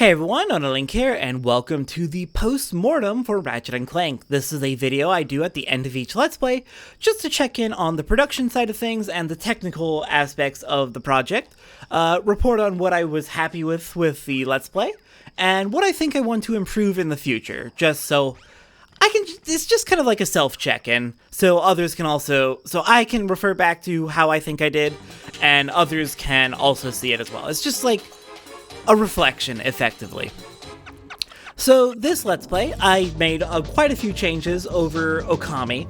Hey everyone, Link here, and welcome to the Postmortem for Ratchet Clank. This is a video I do at the end of each Let's Play, just to check in on the production side of things and the technical aspects of the project, report on what I was happy with the Let's Play, and what I think I want to improve in the future, just so I can, it's just kind of like a self-check-in, so others can also, so I can refer back to how I think I did, and others can also see it as well. It's just like a reflection, effectively. So this Let's Play, I made quite a few changes over Okami.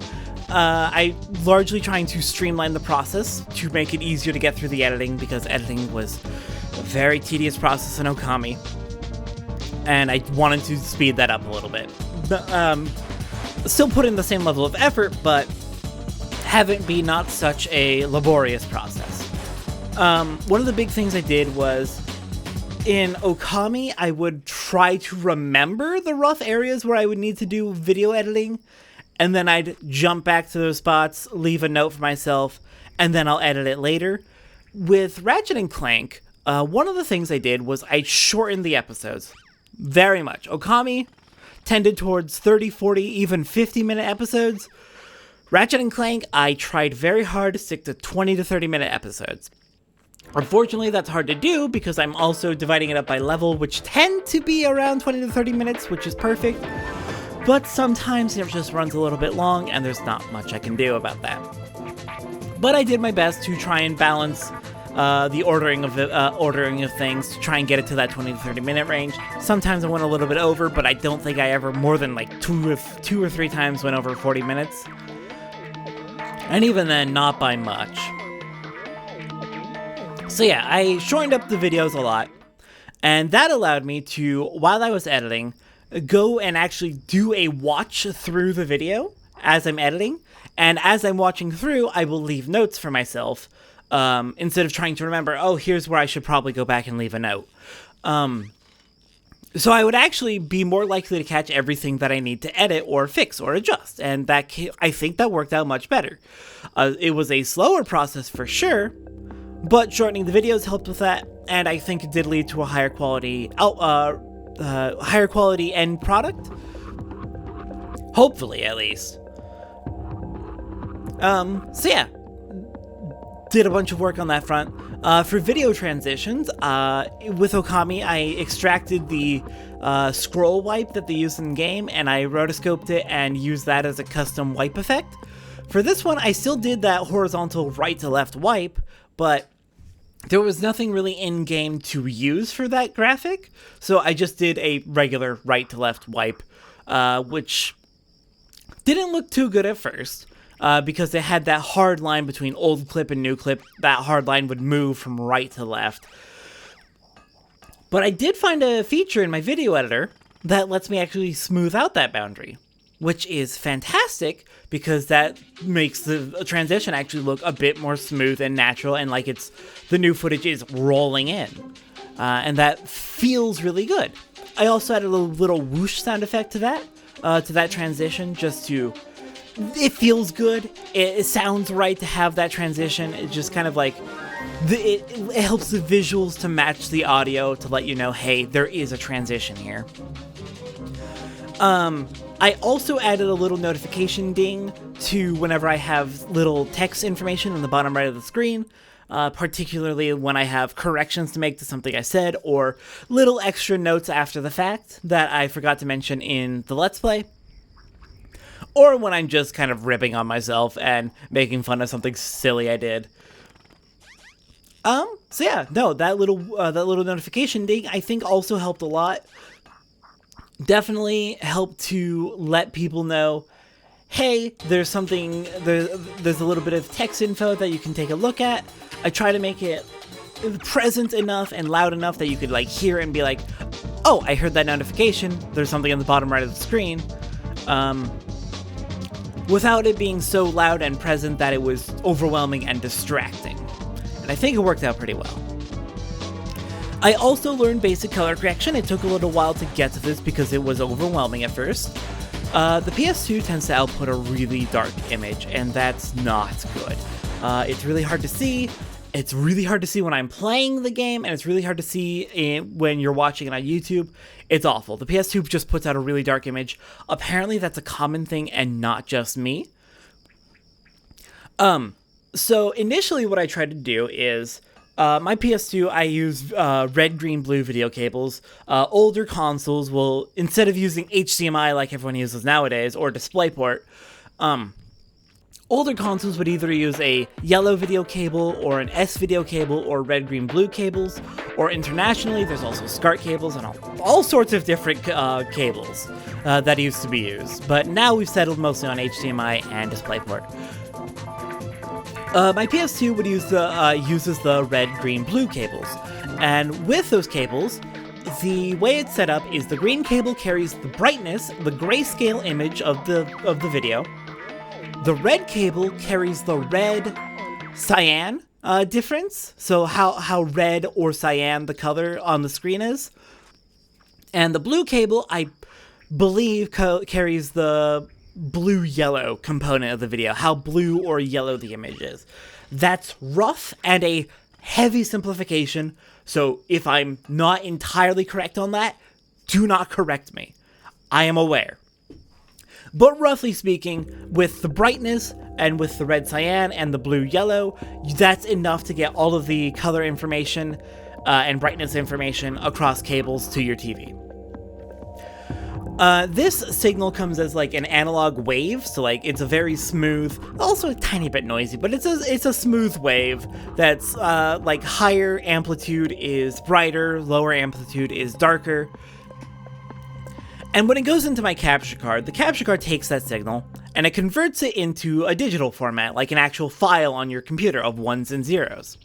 I largely trying to streamline the process to make it easier to get through the editing, because editing was a very tedious process in Okami, and I wanted to speed that up a little bit. Still put in the same level of effort, but have it be not such a laborious process. One of the big things I did was, in Okami, I would try to remember the rough areas where I would need to do video editing, and then I'd jump back to those spots, leave a note for myself, and then I'll edit it later. With Ratchet Clank, one of the things I did was I shortened the episodes very much. Okami tended towards 30, 40, even 50-minute episodes. Ratchet Clank, I tried very hard to stick to 20 to 30-minute episodes. Unfortunately, that's hard to do because I'm also dividing it up by level, which tend to be around 20 to 30 minutes, which is perfect. But sometimes it just runs a little bit long, and there's not much I can do about that. But I did my best to try and balance the ordering of things to try and get it to that 20 to 30 minute range. Sometimes I went a little bit over, but I don't think I ever more than like two or three times went over 40 minutes. And even then, not by much. So yeah, I shortened up the videos a lot, and that allowed me to, while I was editing, go and actually do a watch through the video as I'm editing, and as I'm watching through, I will leave notes for myself, instead of trying to remember, oh, here's where I should probably go back and leave a note. So I would actually be more likely to catch everything that I need to edit or fix or adjust, and I think that worked out much better. It was a slower process for sure, but shortening the videos helped with that, and I think it did lead to a higher quality end product. Hopefully, at least. So yeah, did a bunch of work on that front. For video transitions, with Okami, I extracted the scroll wipe that they use in game, and I rotoscoped it and used that as a custom wipe effect. For this one, I still did that horizontal right to left wipe, but there was nothing really in-game to use for that graphic, so I just did a regular right-to-left wipe, which didn't look too good at first, because it had that hard line between old clip and new clip. That hard line would move from right to left. But I did find a feature in my video editor that lets me actually smooth out that boundary, which is fantastic, because that makes the transition actually look a bit more smooth and natural, and like the new footage is rolling in. And that feels really good. I also added a little whoosh sound effect to that transition, just to, it feels good, it sounds right to have that transition. It's just kind of like, it helps the visuals to match the audio to let you know, hey, there is a transition here. I also added a little notification ding to whenever I have little text information in the bottom right of the screen, particularly when I have corrections to make to something I said, or little extra notes after the fact that I forgot to mention in the Let's Play, or when I'm just kind of ripping on myself and making fun of something silly I did. So yeah, no, that little notification ding I think also helped a lot. Definitely help to let people know, hey, there's a little bit of text info that you can take a look at. I try to make it present enough and loud enough that you could like hear and be like, oh, I heard that notification. There's something on the bottom right of the screen. Without it being so loud and present that it was overwhelming and distracting. And I think it worked out pretty well. I also learned basic color correction. It took a little while to get to this because it was overwhelming at first. The PS2 tends to output a really dark image, and that's not good. It's really hard to see, It's really hard to see when I'm playing the game, and it's really hard to see when you're watching it on YouTube. It's awful. The PS2 just puts out a really dark image. Apparently that's a common thing and not just me. So initially what I tried to do is, my PS2, I use red, green, blue video cables. Older consoles will, instead of using HDMI like everyone uses nowadays, or DisplayPort, older consoles would either use a yellow video cable, or an S video cable, or red, green, blue cables, or internationally, there's also SCART cables and all sorts of different cables that used to be used. But now we've settled mostly on HDMI and DisplayPort. My PS2 would use uses the red, green, blue cables, and with those cables, the way it's set up is the green cable carries the brightness, the grayscale image of the video. The red cable carries the red cyan difference, so how red or cyan the color on the screen is. And the blue cable, I believe, carries the blue-yellow component of the video, how blue or yellow the image is. That's rough and a heavy simplification, so if I'm not entirely correct on that, do not correct me. I am aware. But roughly speaking, with the brightness and with the red cyan and the blue yellow, that's enough to get all of the color information and brightness information across cables to your TV. This signal comes as like an analog wave, so like it's a very smooth, also a tiny bit noisy, but it's a smooth wave that's like higher amplitude is brighter, lower amplitude is darker. And when it goes into my capture card, the capture card takes that signal and it converts it into a digital format, like an actual file on your computer of ones and zeros.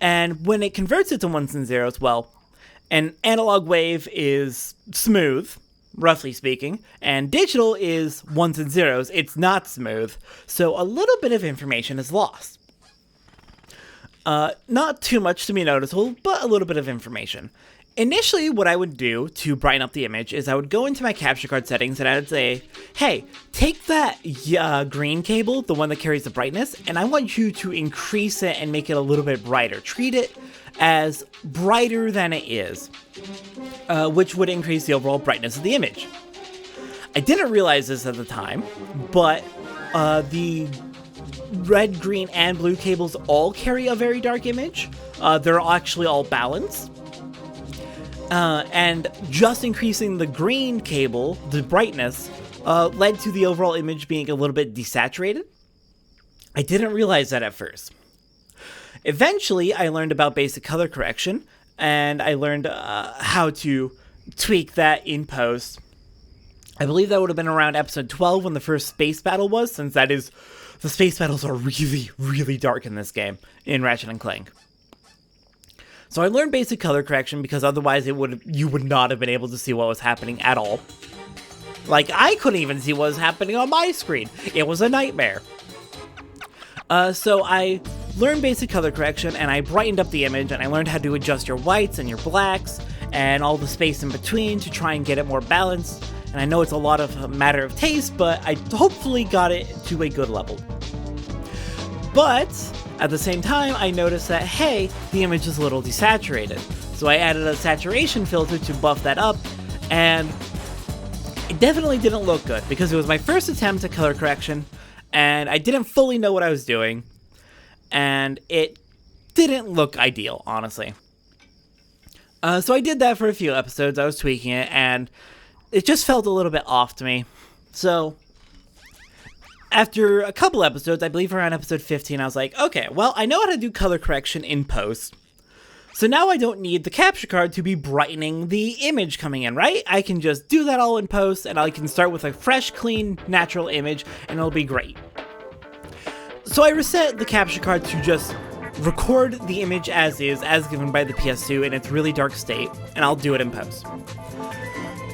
And when it converts it to ones and zeros, well, an analog wave is smooth, roughly speaking, and digital is ones and zeros. It's not smooth, so a little bit of information is lost. Not too much to be noticeable, but a little bit of information. Initially, what I would do to brighten up the image is I would go into my capture card settings and I would say, hey, take that green cable, the one that carries the brightness, and I want you to increase it and make it a little bit brighter. Treat it as brighter than it is, which would increase the overall brightness of the image. I didn't realize this at the time, but the red, green, and blue cables all carry a very dark image. They're actually all balanced. And just increasing the green cable, the brightness, led to the overall image being a little bit desaturated. I didn't realize that at first. Eventually, I learned about basic color correction, and I learned how to tweak that in post. I believe that would have been around episode 12 when the first space battle was, since that is, the space battles are really, really dark in this game, in Ratchet Clank. So I learned basic color correction because otherwise you would not have been able to see what was happening at all. Like, I couldn't even see what was happening on my screen. It was a nightmare. So I learned basic color correction, and I brightened up the image, and I learned how to adjust your whites and your blacks, and all the space in between to try and get it more balanced. And I know it's a lot of a matter of taste, but I hopefully got it to a good level. But at the same time, I noticed that, hey, the image is a little desaturated. So I added a saturation filter to buff that up, and it definitely didn't look good because it was my first attempt at color correction, and I didn't fully know what I was doing, and it didn't look ideal, honestly. So I did that for a few episodes. I was tweaking it, and it just felt a little bit off to me. So after a couple episodes, I believe around episode 15, I was like, okay, well, I know how to do color correction in post. So now I don't need the capture card to be brightening the image coming in, right? I can just do that all in post, and I can start with a fresh, clean, natural image, and it'll be great. So I reset the capture card to just record the image as is, as given by the PS2 in its really dark state, and I'll do it in post.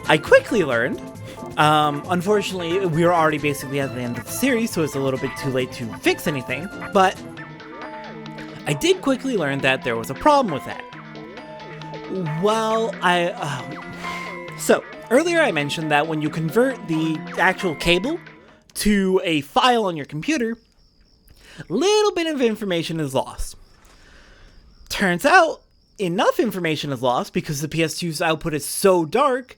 I quickly learned, unfortunately, we were already basically at the end of the series, so it's a little bit too late to fix anything, but I did quickly learn that there was a problem with that. Well, so, earlier I mentioned that when you convert the actual cable to a file on your computer, little bit of information is lost. Turns out, enough information is lost because the PS2's output is so dark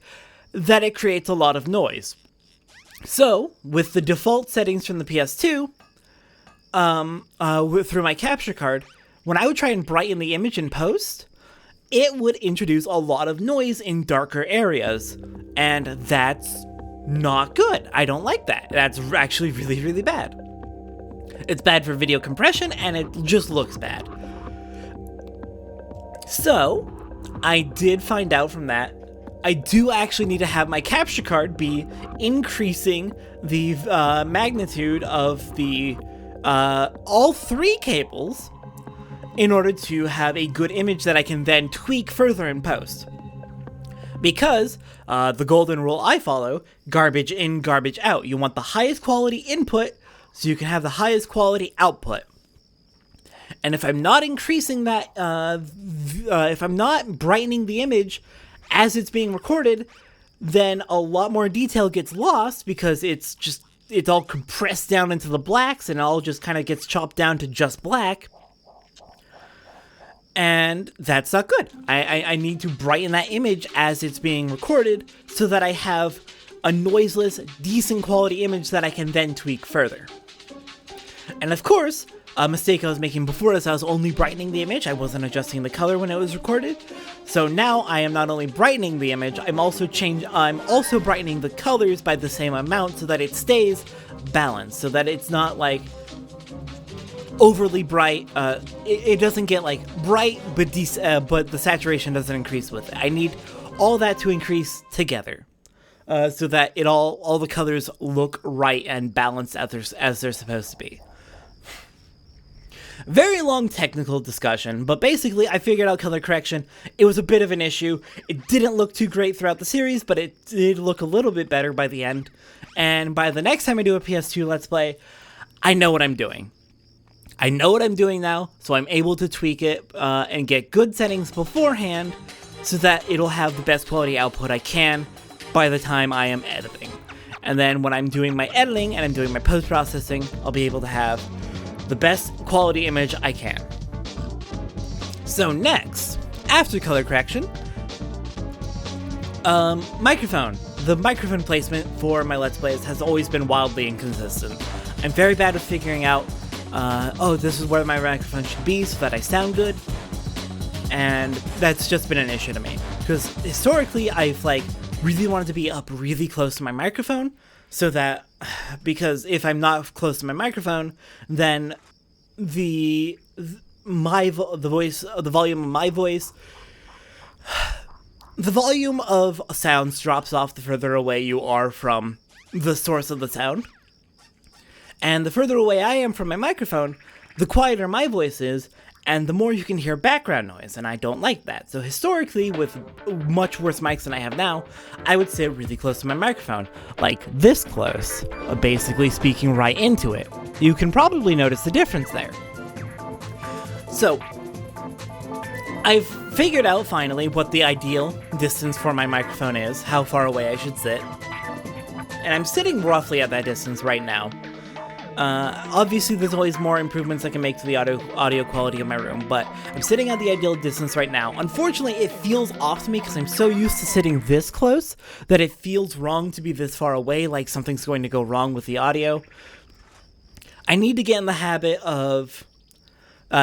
that it creates a lot of noise. So, with the default settings from the PS2, through my capture card, when I would try and brighten the image in post, it would introduce a lot of noise in darker areas, and that's not good. I don't like that. That's actually really, really bad. It's bad for video compression, and it just looks bad. So, I did find out from that, I do actually need to have my capture card be increasing the magnitude of the all three cables in order to have a good image that I can then tweak further in post. Because the golden rule I follow, garbage in, garbage out. You want the highest quality input so you can have the highest quality output. And if I'm not increasing that, if I'm not brightening the image as it's being recorded, then a lot more detail gets lost because it's all compressed down into the blacks and it all just kind of gets chopped down to just black. And that's not good. I need to brighten that image as it's being recorded so that I have a noiseless, decent quality image that I can then tweak further. And of course, a mistake I was making before this, I was only brightening the image. I wasn't adjusting the color when it was recorded. So now I am not only brightening the image, I'm also brightening the colors by the same amount so that it stays balanced, so that it's not like overly bright. It doesn't get like bright, but the saturation doesn't increase with it. I need all that to increase together, so that all the colors look right and balanced as they're supposed to be. Very long technical discussion, but basically I figured out color correction. It was a bit of an issue. It didn't look too great throughout the series, but it did look a little bit better by the end. And by the next time I do a PS2 Let's Play, I know what I'm doing. I know what I'm doing now, so I'm able to tweak it and get good settings beforehand so that it'll have the best quality output I can by the time I am editing. And then when I'm doing my editing and I'm doing my post-processing, I'll be able to have the best quality image I can. So next, after color correction, microphone. The microphone placement for my Let's Plays has always been wildly inconsistent. I'm very bad at figuring out, this is where my microphone should be so that I sound good, and that's just been an issue to me. Because historically, I've really wanted to be up really close to my microphone, so that, because if I'm not close to my microphone, then the volume of my voice, the volume of sounds drops off the further away you are from the source of the sound. And the further away I am from my microphone, the quieter my voice is, and the more you can hear background noise, and I don't like that. So historically, with much worse mics than I have now, I would sit really close to my microphone, like this close, basically speaking right into it. You can probably notice the difference there. So, I've figured out finally what the ideal distance for my microphone is, how far away I should sit, and I'm sitting roughly at that distance right now. Obviously there's always more improvements I can make to the audio quality of my room, but I'm sitting at the ideal distance right now. Unfortunately, it feels off to me because I'm so used to sitting this close that it feels wrong to be this far away, like something's going to go wrong with the audio. I need to get in the habit of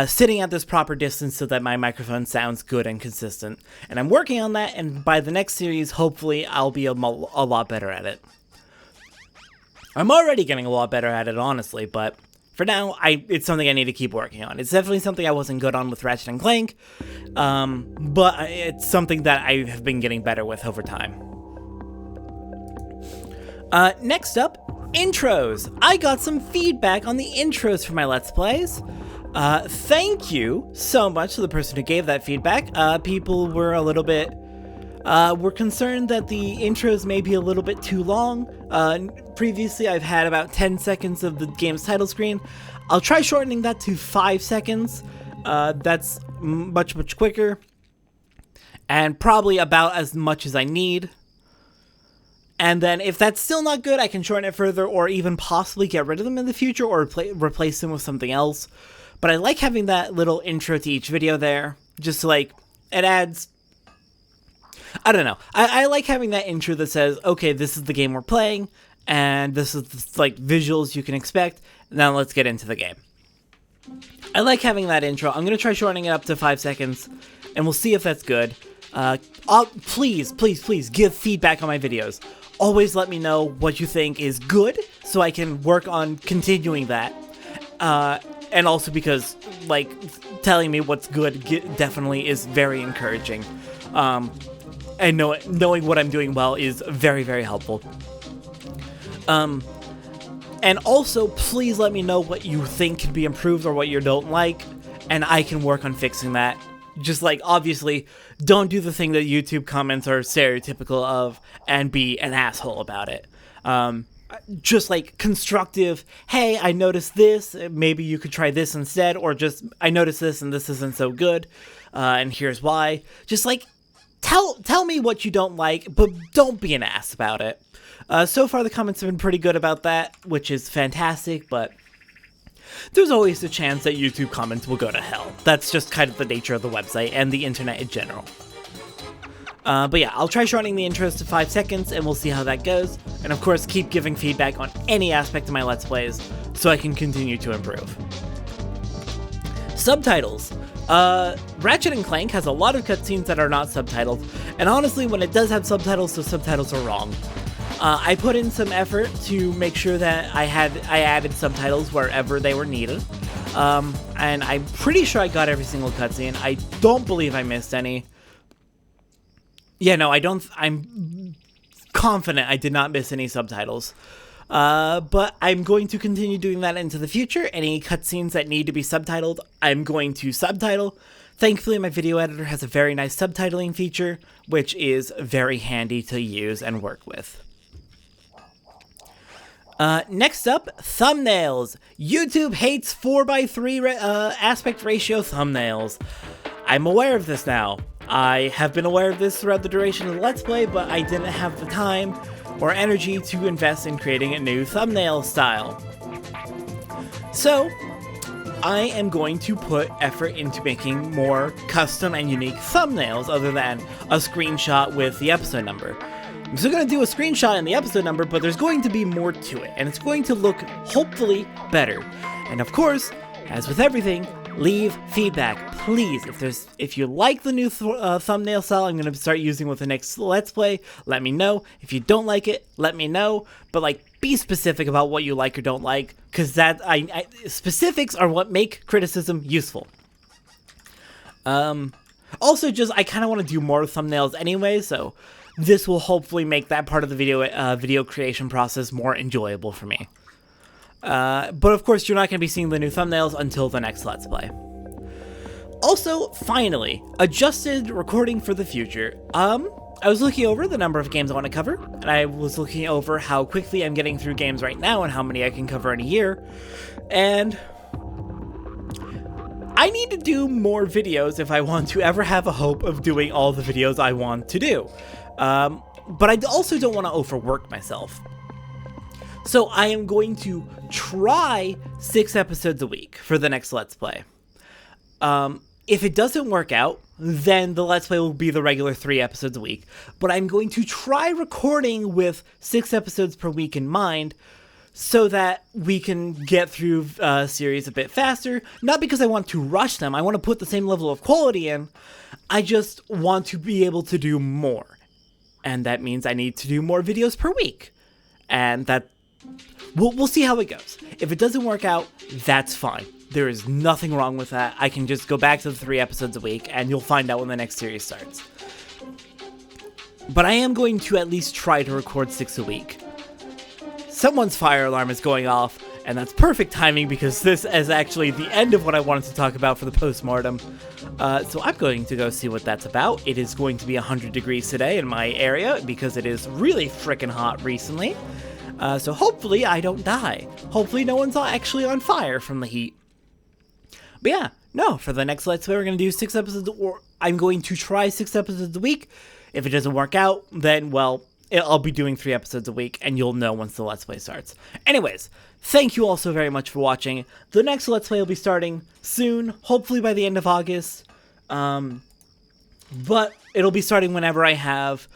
sitting at this proper distance so that my microphone sounds good and consistent. And I'm working on that, and by the next series, hopefully I'll be a lot better at it. I'm already getting a lot better at it, honestly, but for now, it's something I need to keep working on. It's definitely something I wasn't good on with Ratchet Clank, but it's something that I have been getting better with over time. Next up, intros. I got some feedback on the intros for my Let's Plays. Thank you so much to the person who gave that feedback. People were a little bit we're concerned that the intros may be a little bit too long. Previously, I've had about 10 seconds of the game's title screen. I'll try shortening that to 5 seconds. That's much quicker, and probably about as much as I need. And then if that's still not good, I can shorten it further, or even possibly get rid of them in the future, or replace them with something else. But I like having that little intro to each video there. Just like, it adds, I don't know. I like having that intro that says, okay, this is the game we're playing, and this is the, like, visuals you can expect. Now let's get into the game. I like having that intro. I'm going to try shortening it up to 5 seconds, and we'll see if that's good. Please give feedback on my videos. Always let me know what you think is good, so I can work on continuing that. And also because, like, telling me what's good definitely is very encouraging. And knowing what I'm doing well is very, very helpful. And also, please let me know what you think can be improved or what you don't like, and I can work on fixing that. Just like, obviously, don't do the thing that YouTube comments are stereotypical of and be an asshole about it. Just like constructive, hey, I noticed this, maybe you could try this instead, or just, I noticed this and this isn't so good, and here's why. Just like, tell me what you don't like, but don't be an ass about it. So far the comments have been pretty good about that, which is fantastic, but there's always a chance that YouTube comments will go to hell. That's just kind of the nature of the website and the internet in general. But yeah, I'll try shortening the intros to 5 seconds, and we'll see how that goes. And of course, keep giving feedback on any aspect of my Let's Plays, so I can continue to improve. Subtitles. Ratchet Clank has a lot of cutscenes that are not subtitled, and honestly, when it does have subtitles, the subtitles are wrong. I put in some effort to make sure that I added subtitles wherever they were needed, and I'm pretty sure I got every single cutscene. I don't believe I missed any. Yeah, no, I'm confident I did not miss any subtitles. But I'm going to continue doing that into the future. Any cutscenes that need to be subtitled, I'm going to subtitle. Thankfully, my video editor has a very nice subtitling feature, which is very handy to use and work with. Next up, thumbnails. YouTube hates 4:3 aspect ratio thumbnails. I'm aware of this now. I have been aware of this throughout the duration of the Let's Play, but I didn't have the time or energy to invest in creating a new thumbnail style. So, I am going to put effort into making more custom and unique thumbnails other than a screenshot with the episode number. I'm still going to do a screenshot in the episode number, but there's going to be more to it, and it's going to look, hopefully, better. And of course, as with everything, leave feedback, please. If you like the new thumbnail style I'm going to start using with the next Let's Play, let me know. If you don't like it, let me know. But like, be specific about what you like or don't like, because specifics are what make criticism useful. Also, just I kind of want to do more thumbnails anyway, so this will hopefully make that part of the video creation process more enjoyable for me. But of course, you're not going to be seeing the new thumbnails until the next Let's Play. Also, finally, adjusted recording for the future. I was looking over the number of games I want to cover, and I was looking over how quickly I'm getting through games right now and how many I can cover in a year, and I need to do more videos if I want to ever have a hope of doing all the videos I want to do. But I also don't want to overwork myself. So I am going to try 6 episodes a week for the next Let's Play. If it doesn't work out, then the Let's Play will be the regular 3 episodes a week. But I'm going to try recording with 6 episodes per week in mind, so that we can get through a series a bit faster. Not because I want to rush them, I want to put the same level of quality in. I just want to be able to do more. And that means I need to do more videos per week. And that we'll see how it goes. If it doesn't work out, that's fine. There is nothing wrong with that. I can just go back to the 3 episodes a week, and you'll find out when the next series starts. But I am going to at least try to record 6 a week. Someone's fire alarm is going off, and that's perfect timing because this is actually the end of what I wanted to talk about for the postmortem. So I'm going to go see what that's about. It is going to be 100 degrees today in my area because it is really frickin' hot recently. So hopefully I don't die. Hopefully no one's actually on fire from the heat. But yeah, no, for the next Let's Play we're going to do 6 episodes, or I'm going to try 6 episodes a week. If it doesn't work out, then, well, I'll be doing 3 episodes a week, and you'll know once the Let's Play starts. Anyways, thank you all so very much for watching. The next Let's Play will be starting soon, hopefully by the end of August. But it'll be starting whenever I have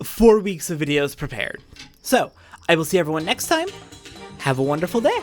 4 weeks of videos prepared. So, I will see everyone next time. Have a wonderful day.